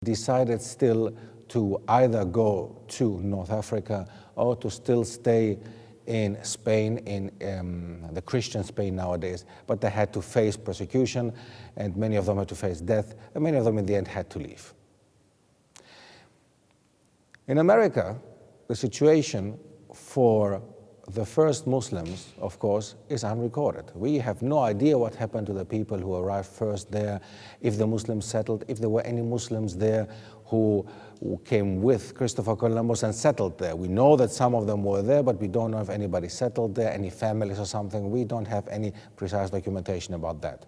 decided still to either go to North Africa or to still stay in Spain, in the Christian Spain nowadays, but they had to face persecution, and many of them had to face death, and many of them in the end had to leave. In America, the situation for the first Muslims, of course, is unrecorded. We have no idea what happened to the people who arrived first there, if the Muslims settled, if there were any Muslims there who came with Christopher Columbus and settled there. We know that some of them were there, but we don't know if anybody settled there, any families or something. We don't have any precise documentation about that.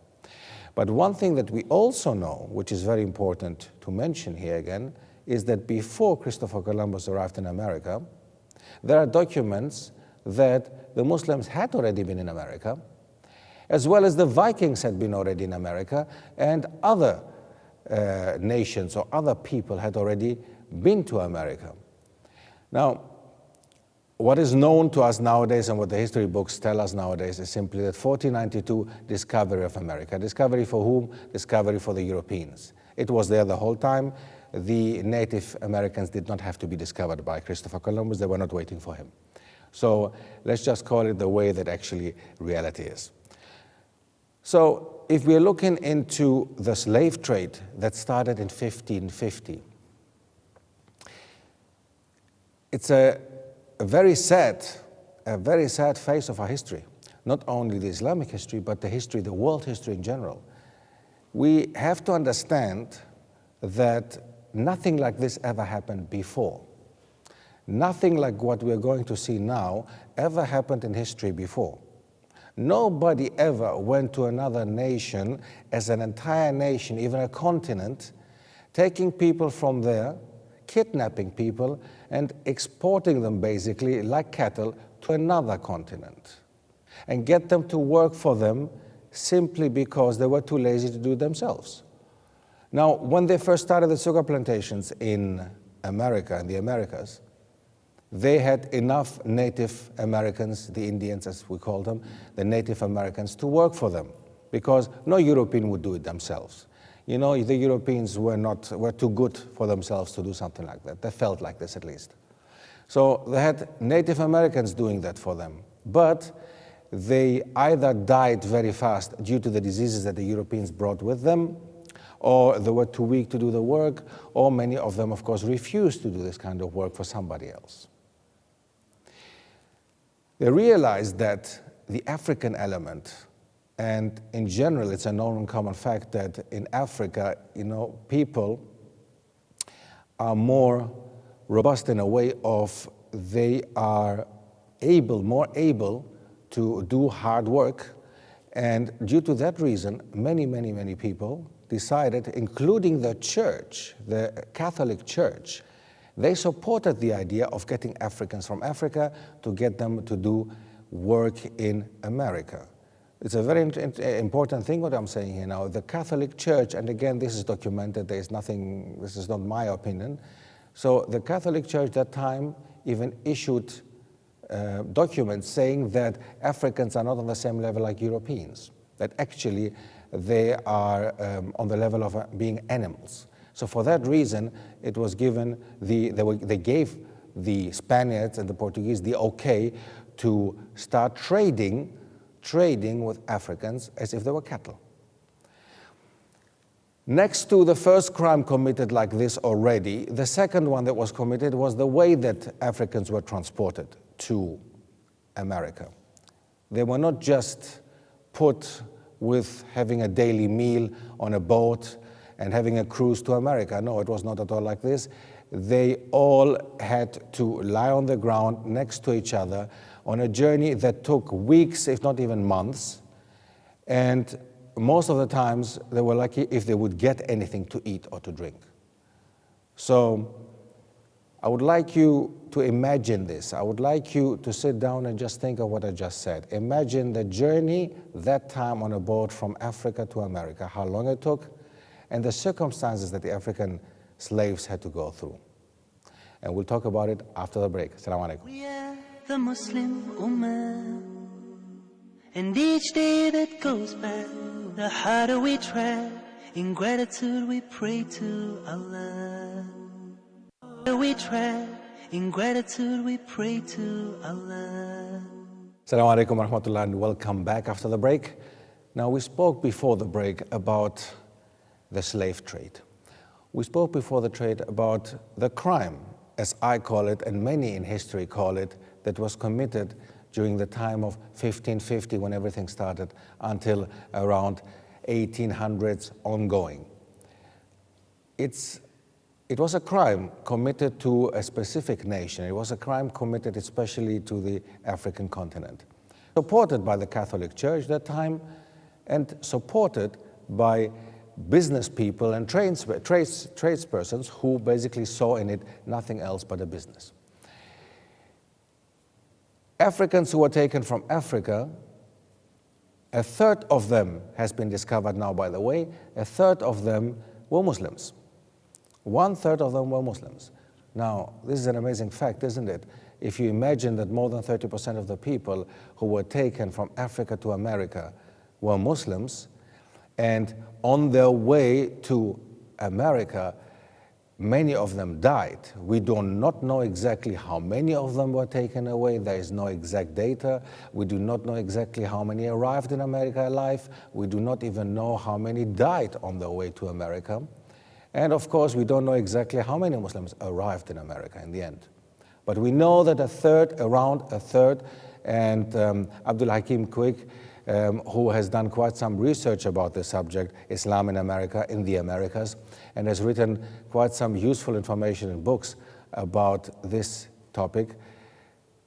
But one thing that we also know, which is very important to mention here again, is that before Christopher Columbus arrived in America, there are documents that the Muslims had already been in America, as well as the Vikings had been already in America, and other nations or other people had already been to America. Now, what is known to us nowadays and what the history books tell us nowadays is simply that 1492 discovery of America. Discovery for whom? Discovery for the Europeans. It was there the whole time. The Native Americans did not have to be discovered by Christopher Columbus. They were not waiting for him. So let's just call it the way that actually reality is. So if we're looking into the slave trade that started in 1550, it's a very sad phase of our history. Not only the Islamic history, but the history, the world history in general. We have to understand that nothing like this ever happened before. Nothing like what we're going to see now ever happened in history before. Nobody ever went to another nation as an entire nation, even a continent, taking people from there, kidnapping people, and exporting them basically like cattle to another continent, and get them to work for them simply because they were too lazy to do it themselves. Now, when they first started the sugar plantations in America, in the Americas, they had enough Native Americans, the Indians as we call them, the Native Americans, to work for them, because no European would do it themselves. You know, the Europeans were too good for themselves to do something like that. They felt like this at least. So they had Native Americans doing that for them, but they either died very fast due to the diseases that the Europeans brought with them, or they were too weak to do the work, or many of them, of course, refused to do this kind of work for somebody else. They realized that the African element, and in general, it's a known and common fact that in Africa, you know, people are more robust in a way of they are more able to do hard work. And due to that reason, many people decided, including the church, the Catholic Church, they supported the idea of getting Africans from Africa to get them to do work in America. It's a very important thing what I'm saying here now. The Catholic Church, and again, this is documented, there is nothing, this is not my opinion. So the Catholic Church at that time even issued documents saying that Africans are not on the same level like Europeans, that actually they are on the level of being animals. So for that reason, it was given, they gave the Spaniards and the Portuguese the okay to start trading with Africans as if they were cattle. Next to the first crime committed like this already, the second one that was committed was the way that Africans were transported to America. They were not just put with having a daily meal on a boat and having a cruise to America. No, it was not at all like this. They all had to lie on the ground next to each other on a journey that took weeks, if not even months. And most of the times, they were lucky if they would get anything to eat or to drink. So I would like you to imagine this. I would like you to sit down and just think of what I just said. Imagine the journey that time on a boat from Africa to America, how long it took, and the circumstances that the African slaves had to go through. And we'll talk about it after the break. Assalamu alaikum. We are the Muslim Ummah, and each day that goes by, the harder we try. In gratitude we pray to Allah. we try, in gratitude we pray to Allah. Assalamu alaikum wa rahmatullah, and welcome back after the break. Now, we spoke before the break about the slave trade. We spoke before the trade about the crime, as I call it, and many in history call it, that was committed during the time of 1550 when everything started until around 1800s ongoing. It was a crime committed to a specific nation. It was a crime committed especially to the African continent. Supported by the Catholic Church at that time and supported by business people and tradespersons who basically saw in it nothing else but a business. Africans who were taken from Africa, a third of them has been discovered now, by the way, a third of them were Muslims. 1/3 of them were Muslims. Now, this is an amazing fact, isn't it? If you imagine that more than 30% of the people who were taken from Africa to America were Muslims, and on their way to America, many of them died. We do not know exactly how many of them were taken away. There is no exact data. We do not know exactly how many arrived in America alive. We do not even know how many died on their way to America. And of course, we don't know exactly how many Muslims arrived in America in the end. But we know that around a third, and Abdul Hakim Quick, who has done quite some research about this subject, Islam in America, in the Americas, and has written quite some useful information in books about this topic.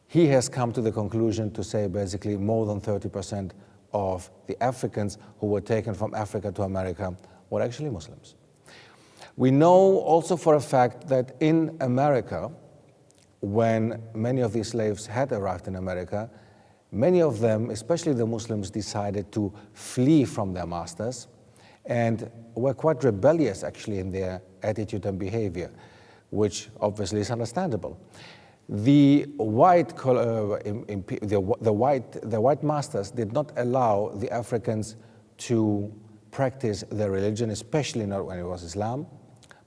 He has come to the conclusion to say basically more than 30% of the Africans who were taken from Africa to America were actually Muslims. We know also for a fact that in America, when many of these slaves had arrived in America, many of them, especially the Muslims, decided to flee from their masters and were quite rebellious actually in their attitude and behavior, which obviously is understandable. The white masters did not allow the Africans to practice their religion, especially not when it was Islam,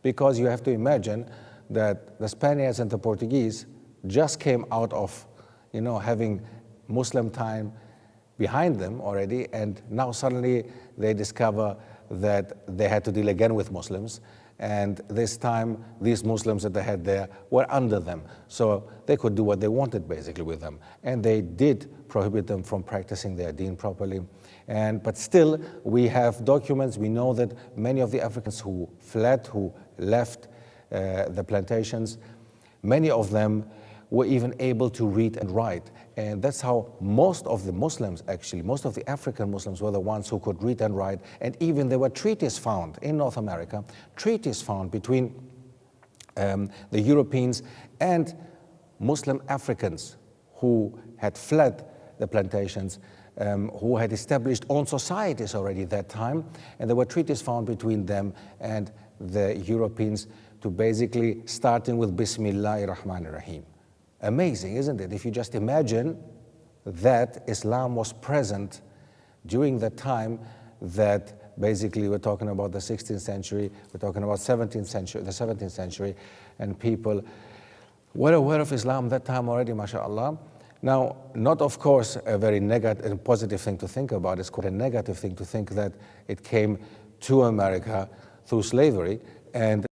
because you have to imagine that the Spaniards and the Portuguese just came out of, having Muslim time behind them already, and now suddenly they discover that they had to deal again with Muslims, and this time these Muslims that they had there were under them, so they could do what they wanted basically with them, and they did prohibit them from practicing their deen properly. But still, we have documents. We know that many of the Africans who fled, who left the plantations, many of them were even able to read and write. And that's how most of the Muslims, actually, most of the African Muslims were the ones who could read and write. And even there were treaties found in North America, treaties found between the Europeans and Muslim Africans who had fled the plantations, who had established own societies already at that time. And there were treaties found between them and the Europeans to basically starting with Bismillahir Rahmanir Rahim. Amazing, isn't it? If you just imagine that Islam was present during the time that basically we're talking about the 16th century, we're talking about the 17th century, and people were aware of Islam that time already, mashallah. Now, not of course a very negative and positive thing to think about. It's quite a negative thing to think that it came to America through slavery, and